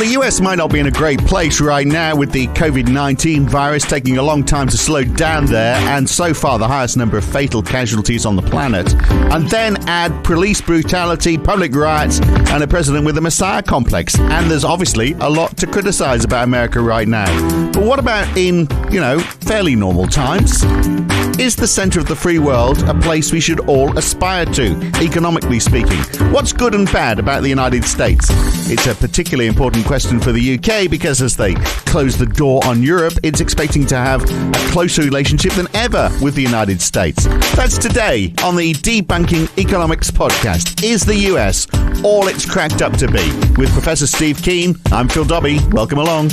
the US might not be in a great place right now with the COVID-19 virus taking a long time to slow down there, and so far the highest number of fatal casualties on the planet. And then add police brutality, public riots, and a president with a messiah complex. And there's obviously a lot to criticize about America right now. But what about in, fairly normal times? Is the center of the free world a place we should all aspire to, economically speaking? What's good and bad about the United States? It's a particularly important question for the UK because as they close the door on Europe, it's expecting to have a closer relationship than ever with the United States. That's today on the Debunking Economics podcast. Is the US all it's cracked up to be? With Professor Steve Keen, I'm Phil Dobbie. Welcome along.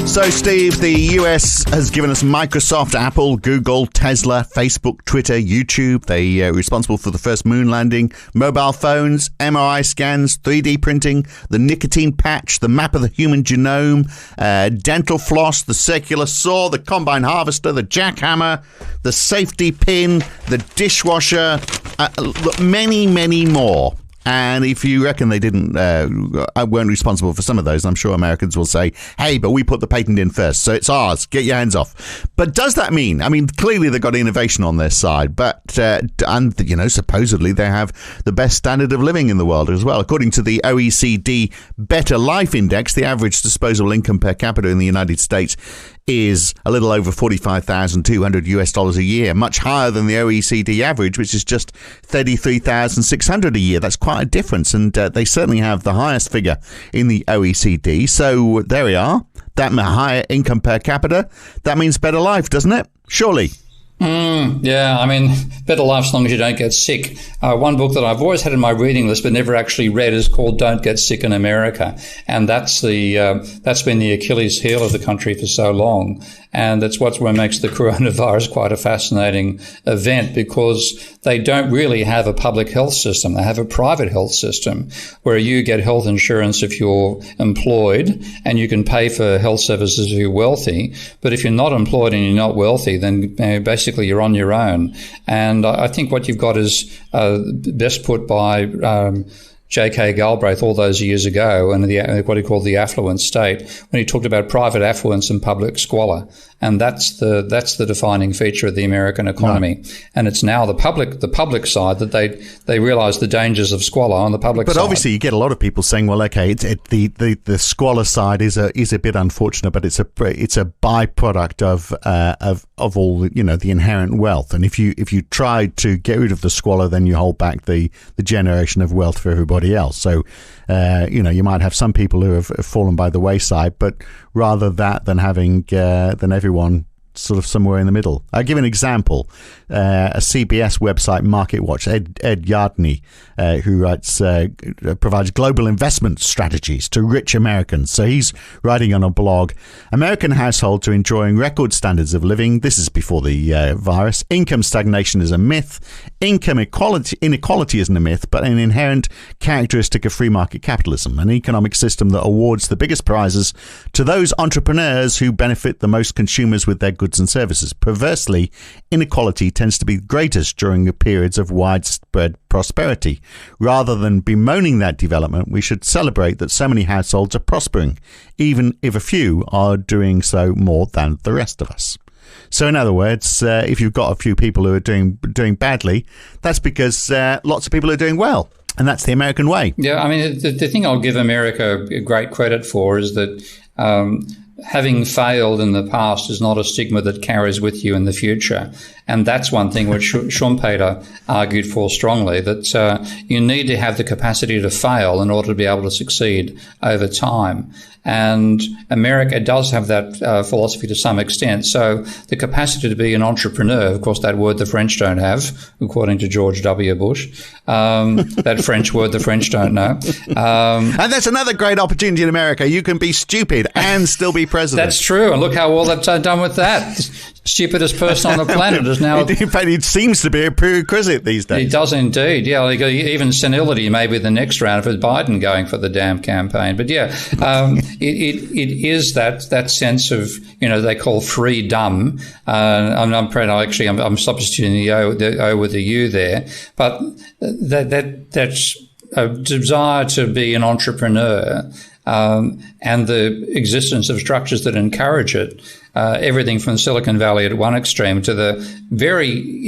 So, Steve, the US has given us Microsoft, Apple, Google, Tesla, Facebook, Twitter, YouTube. They are responsible for the first moon landing, mobile phones, MRI scans, 3D printing, the nicotine patch, the map of the human genome, dental floss, the circular saw, the combine harvester, the jackhammer, the safety pin, the dishwasher, many, many more. And if you reckon they weren't responsible for some of those, I'm sure Americans will say, hey, but we put the patent in first, so it's ours. Get your hands off. But does that mean, clearly they've got innovation on their side, but, supposedly they have the best standard of living in the world as well. According to the OECD Better Life Index, the average disposable income per capita in the United States is a little over $45,200 a year, much higher than the OECD average, which is just $33,600 a year. That's quite a difference, and they certainly have the highest figure in the OECD. So there we are. That higher income per capita, that means better life, doesn't it? Surely. Better life as long as you don't get sick. One book that I've always had in my reading list but never actually read is called Don't Get Sick in America. And that's been the Achilles heel of the country for so long. And that's what makes the coronavirus quite a fascinating event, because they don't really have a public health system. They have a private health system where you get health insurance if you're employed and you can pay for health services if you're wealthy. But if you're not employed and you're not wealthy, then basically you're on your own. And I think what you've got is best put by J.K. Galbraith all those years ago, and what he called the affluent state, when he talked about private affluence and public squalor. And that's the defining feature of the American economy. No. And it's now the public side that they realize the dangers of squalor on the public side. But obviously you get a lot of people saying, well, okay, the squalor side is a bit unfortunate, but it's a byproduct of all the inherent wealth. And if you try to get rid of the squalor, then you hold back the generation of wealth for everybody else. So you might have some people who have fallen by the wayside, but rather that than having than everyone sort of somewhere in the middle. I'll give an example. A CBS website, MarketWatch, Ed Yardney, who provides global investment strategies to rich Americans. So he's writing on a blog, American households are enjoying record standards of living. This is before the virus. Income stagnation is a myth. Income inequality isn't a myth, but an inherent characteristic of free market capitalism, an economic system that awards the biggest prizes to those entrepreneurs who benefit the most consumers with their goods and services. Perversely, inequality tends to be greatest during periods of widespread prosperity. Rather than bemoaning that development, we should celebrate that so many households are prospering, even if a few are doing so more than the rest of us. So in other words, if you've got a few people who are doing badly, that's because lots of people are doing well. And that's the American way. Yeah, the thing I'll give America great credit for is that having failed in the past is not a stigma that carries with you in the future. And that's one thing which Schumpeter argued for strongly, that you need to have the capacity to fail in order to be able to succeed over time. And America does have that philosophy to some extent. So the capacity to be an entrepreneur, of course, that word the French don't have, according to George W. Bush, that French word the French don't know. And that's another great opportunity in America. You can be stupid and still be president. That's true. And look how well they've done with that. Stupidest person on the planet is now... In fact, it seems to be a prerequisite these days. It does indeed, yeah. Even senility may be the next round for Biden going for the damn campaign. But yeah, it is that sense of, they call freedom. I'm substituting the O with the U there. But that's desire to be an entrepreneur and the existence of structures that encourage it, everything from Silicon Valley at one extreme to the very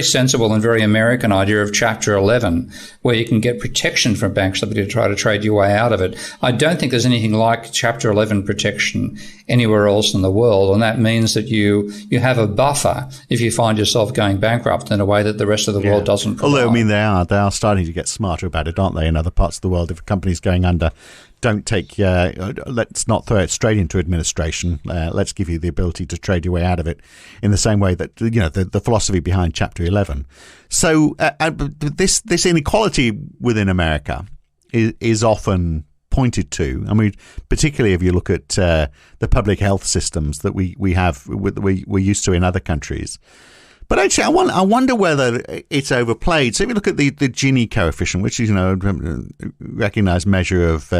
sensible and very American idea of Chapter 11, where you can get protection from banks to try to trade your way out of it. I don't think there's anything like Chapter 11 protection anywhere else in the world, and that means that you have a buffer if you find yourself going bankrupt in a way that the rest of the world doesn't provide. Although, I mean, they are starting to get smarter about it, aren't they, in other parts of the world? If a company's going under, don't take, let's not throw it straight into administration. Let's give you the ability to trade your way out of it in the same way that, the philosophy behind Chapter 11. So this inequality within America is often pointed to. I mean, particularly if you look at the public health systems that we have, we're used to in other countries. But actually, I wonder whether it's overplayed. So if you look at the Gini coefficient, which is, a recognized measure of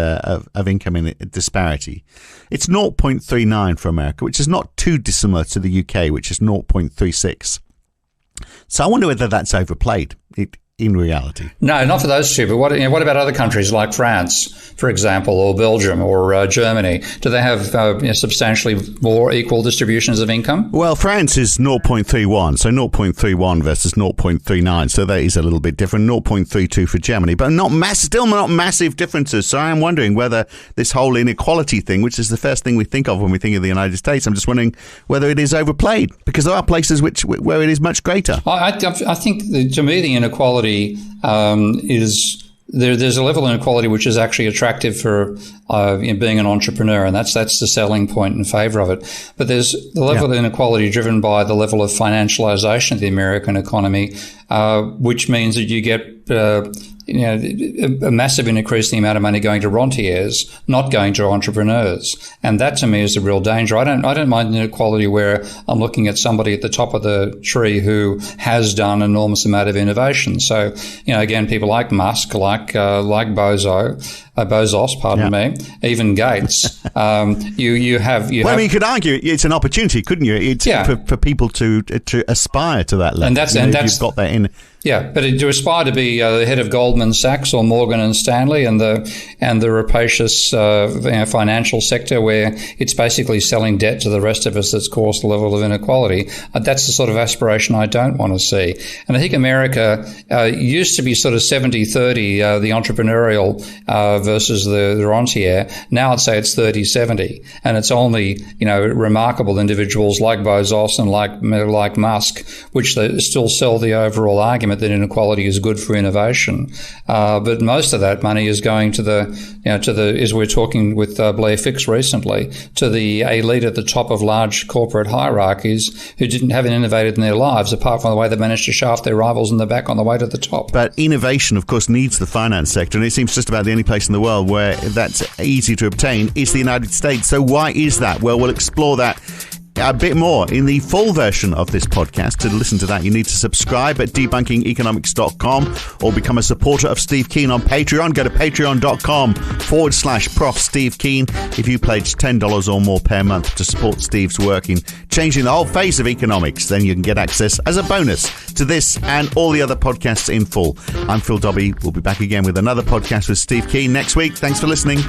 income in disparity, it's 0.39 for America, which is not too dissimilar to the UK, which is 0.36. So I wonder whether that's overplayed in reality. No, not for those two. But what about other countries like France, for example, or Belgium or Germany? Do they have substantially more equal distributions of income? Well, France is 0.31, so 0.31 versus 0.39. So that is a little bit different. 0.32 for Germany, but still not massive differences. So I am wondering whether this whole inequality thing, which is the first thing we think of when we think of the United States, I'm just wondering whether it is overplayed, because there are places where it is much greater. I think, to me, the inequality is there's a level of inequality which is actually attractive for being an entrepreneur, and that's the selling point in favor of it. But there's the level of inequality driven by the level of financialization of the American economy, which means that you get a massive increase in the amount of money going to rentiers, not going to entrepreneurs. And that to me is the real danger. I don't mind inequality where I'm looking at somebody at the top of the tree who has done an enormous amount of innovation. So, again, people like Musk, like Bezos, pardon me, even Gates. You have. I mean, you could argue it's an opportunity, couldn't you? It's for people to aspire to that level. And that's you've got that in. Yeah, but to aspire to be the head of Goldman Sachs or Morgan and Stanley and the rapacious financial sector where it's basically selling debt to the rest of us that's caused the level of inequality, that's the sort of aspiration I don't want to see. And I think America used to be sort of 70-30, the entrepreneurial versus the rentier. Now I'd say it's 30-70, and it's only remarkable individuals like Bezos and like Musk, which they still sell the overall argument that inequality is good for innovation, but most of that money is going to as we're talking with Blair Fix recently, to the elite at the top of large corporate hierarchies who haven't innovated in their lives, apart from the way they managed to shaft their rivals in the back on the way to the top. But innovation, of course, needs the finance sector, and it seems just about the only place in the world where that's easy to obtain is the United States. So why is that? Well, we'll explore that a bit more in the full version of this podcast. To listen to that, you need to subscribe at debunkingeconomics.com or become a supporter of Steve Keen on Patreon. Go to patreon.com/Prof Steve Keen if you pledge $10 or more per month to support Steve's work in changing the whole face of economics. Then you can get access as a bonus to this and all the other podcasts in full. I'm Phil Dobbie. We'll be back again with another podcast with Steve Keen next week. Thanks for listening.